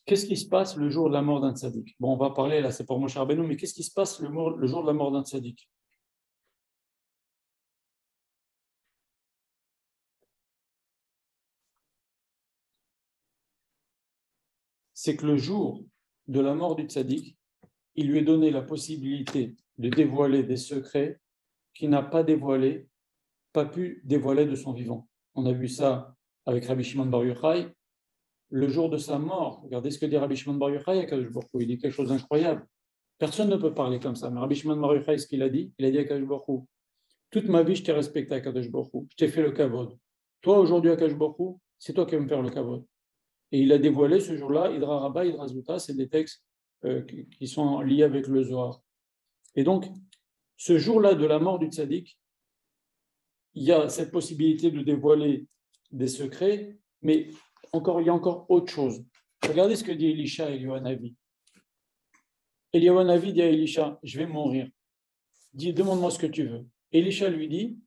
Qu'est-ce qui se passe le jour de la mort d'un tzaddik? Bon, on va parler, là, c'est pour Moshe Rabbeinu, mais qu'est-ce qui se passe le jour de la mort d'un tzaddik? C'est que le jour de la mort du tzaddik, il lui est donné la possibilité de dévoiler des secrets qu'il n'a pas dévoilés, pas pu dévoiler de son vivant. On a vu ça avec Rabbi Shimon Bar Yochai. Le jour de sa mort, regardez ce que dit Rabbi Shimon Bar Yochai à Kadosh Baruch Hu. Il dit quelque chose d'incroyable. Personne ne peut parler comme ça. Mais Rabbi Shimon Bar Yochai, ce qu'il a dit à Kadosh Baruch Hu, toute ma vie, je t'ai respecté à Kadosh Baruch Hu. Je t'ai fait le kavod. Toi, aujourd'hui, à Kadosh Baruch Hu, c'est toi qui vas me faire le kavod. Et il a dévoilé ce jour-là, Idra Rabba, Idra Zuta, c'est des textes qui sont liés avec le Zohar. Et donc, ce jour-là de la mort du tzaddik, il y a cette possibilité de dévoiler des secrets, mais il y a encore autre chose. Regardez ce que dit Elisha et Eliyahu. Eliyahu dit à Elisha, je vais mourir. Dis, demande-moi ce que tu veux. Elisha lui dit,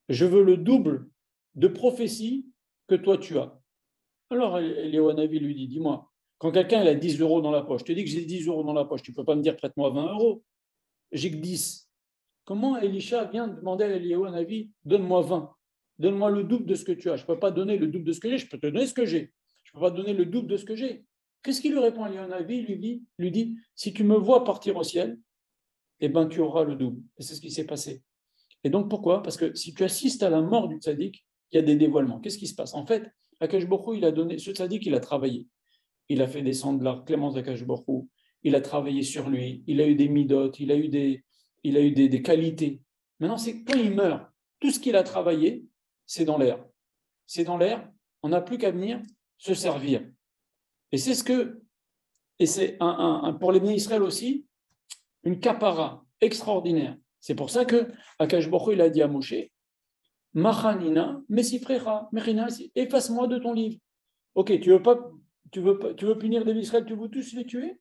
je veux le double de prophéties que toi tu as. Alors Eliyahu lui dit, dis-moi, quand quelqu'un a 10 euros dans la poche, je te dis que j'ai 10 euros dans la poche, tu ne peux pas me dire prête-moi 20 euros. J'ai que 10. Comment Elisha vient demander à Eliyahu, donne-moi 20, donne-moi le double de ce que tu as. Je ne peux pas donner le double de ce que j'ai, je peux te donner ce que j'ai. Je ne peux pas donner le double de ce que j'ai. Qu'est-ce qu'il lui répond à Eliyahu? Il lui dit, si tu me vois partir au ciel, eh ben, tu auras le double. Et c'est ce qui s'est passé. Et donc pourquoi? Parce que si tu assistes à la mort du tzaddik, il y a des dévoilements. Qu'est-ce qui se passe? En fait, Akash Baruch Hu, il a donné, ce tzaddik, il a travaillé. Il a fait descendre la clémence d'Akash Baruch Hu. Il a travaillé sur lui. Il a eu des midotes. Il a eu des qualités. Maintenant, c'est quand il meurt, tout ce qu'il a travaillé, c'est dans l'air. C'est dans l'air. On n'a plus qu'à venir se servir. Et c'est ce que, et c'est pour les bénis Israël aussi, une capara extraordinaire. C'est pour ça que Akash Baruch Hu, il a dit à Moshe, Machanina, Messifrecha, Mechina, efface-moi de ton livre. Ok, tu veux punir les Israël, tu veux tous les tuer?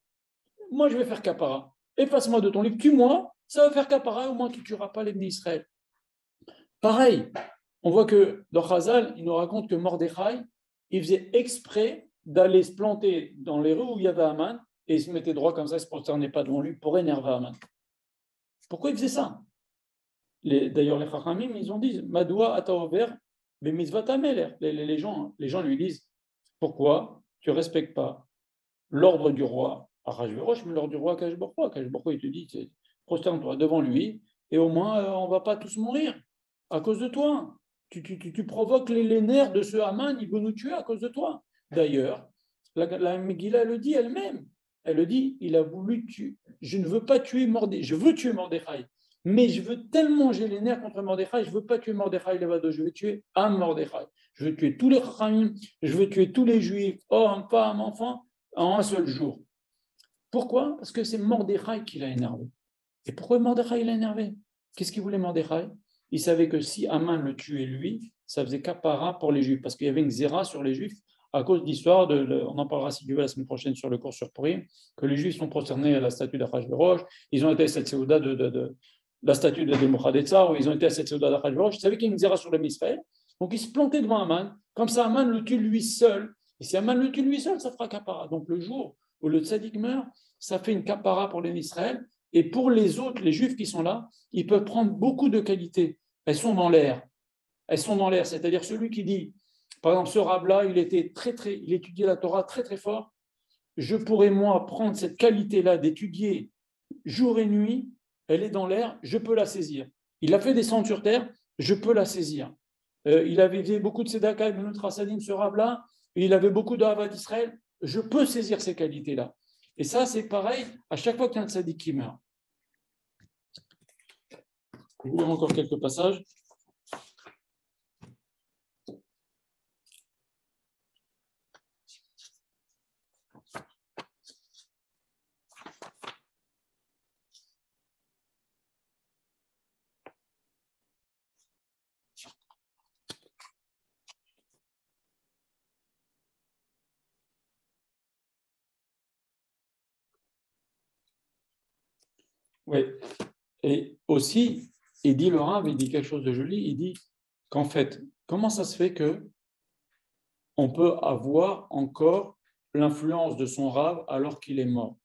Moi, je vais faire capara. Efface-moi de ton livre, tue-moi, ça va faire capara, au moins tu ne tueras pas les Israël. Pareil, on voit que dans Chazal, il nous raconte que Mordechai, il faisait exprès d'aller se planter dans les rues où il y avait Haman, et il se mettait droit comme ça, il ne se prosternait pas devant lui pour énerver Haman. Pourquoi il faisait ça? D'ailleurs, les Chachamim, ils ont dit Madoua ataover bemizvat hamelech. Les gens lui disent pourquoi tu ne respectes pas l'ordre du roi Ahashverosh, mais l'ordre du roi Akash Baruch Hu. Akash Baruch Hu, il te dit prosterne-toi devant lui, et au moins on ne va pas tous mourir à cause de toi. Tu provoques les nerfs de ce Haman, il veut nous tuer à cause de toi. D'ailleurs, la Megillah le dit elle-même. Elle le dit, il a voulu tuer. Je ne veux pas tuer Mordechai, je veux tuer Mordechai. Mais je veux tellement j'ai les nerfs contre Mordechai, je ne veux pas tuer Mordechai Levado, je veux tuer un Mordechai. Je veux tuer tous les Chachamim, je veux tuer tous les Juifs, hommes, femmes, enfants, en un seul jour. Pourquoi? Parce que c'est Mordechai qui l'a énervé. Et pourquoi Mordechai l'a énervé? Qu'est-ce qu'il voulait Mordechai? Il savait que si Haman le tuait lui, ça faisait capara pour les Juifs, parce qu'il y avait une zéra sur les Juifs à cause d'histoire, on en parlera si tu veux la semaine prochaine sur le cours sur Purim, que les Juifs sont prosternés à la statue d'Achashverosh, ils ont été à cette séouda de la statue de Nebuchadnezzar, ou ils ont été à cette séouda d'Achashverosh, ils savaient qu'il y avait une zéra sur les Israël, donc ils se plantaient devant Haman, comme ça Haman le tue lui seul, et si Haman le tue lui seul, ça fera capara. Donc le jour où le tzaddik meurt, ça fait une capara pour les Israël, et pour les autres, les Juifs qui sont là, ils peuvent prendre beaucoup de qualités. Elles sont dans l'air. Elles sont dans l'air. C'est-à-dire celui qui dit, par exemple, ce Rab-là, il étudiait la Torah très, très fort. Je pourrais, moi, prendre cette qualité-là d'étudier jour et nuit. Elle est dans l'air. Je peux la saisir. Il a fait descendre sur terre. Je peux la saisir. Il avait fait beaucoup de Tzedaka, Benut Rasadim, ce Rab-là. Il avait beaucoup d'Ahava d'Israël. Je peux saisir ces qualités-là. Et ça, c'est pareil à chaque fois qu'il y a un tzaddik qui meurt. Je vous lire encore quelques passages. Oui. Et aussi, il dit le Rav, il dit quelque chose de joli, il dit qu'en fait, comment ça se fait que on peut avoir encore l'influence de son Rav alors qu'il est mort.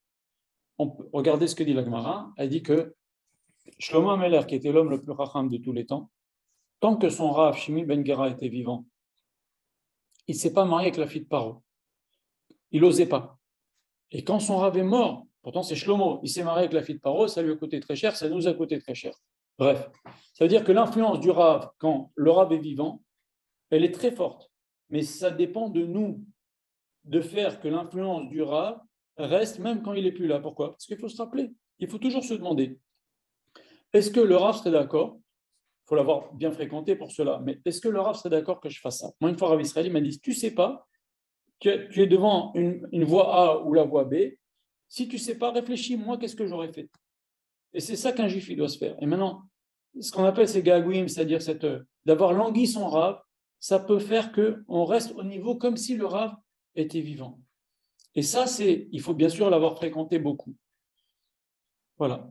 Regardez ce que dit la Gemara. Elle dit que Shlomo Ameler, qui était l'homme le plus racham de tous les temps, tant que son Rav, Shimi Ben Gera, était vivant, il ne s'est pas marié avec la fille de Paro. Il n'osait pas. Et quand son Rav est mort, pourtant c'est Shlomo, il s'est marié avec la fille de Paro, ça lui a coûté très cher, ça nous a coûté très cher. Bref, ça veut dire que l'influence du Rav, quand le Rav est vivant, elle est très forte. Mais ça dépend de nous de faire que l'influence du Rav reste même quand il n'est plus là. Pourquoi? Parce qu'il faut se rappeler, il faut toujours se demander, est-ce que le Rav serait d'accord? Il faut l'avoir bien fréquenté pour cela, mais est-ce que le Rav serait d'accord que je fasse ça? Moi, une fois, Rav Israël m'a dit, tu ne sais pas, tu es devant une voie A ou la voie B, si tu ne sais pas, réfléchis, moi, qu'est-ce que j'aurais fait? Et c'est ça qu'un juif, il doit se faire. Et maintenant, ce qu'on appelle ces gagouim, c'est-à-dire d'avoir langui son Rav, ça peut faire qu'on reste au niveau comme si le Rav était vivant. Et ça, il faut bien sûr l'avoir fréquenté beaucoup. Voilà.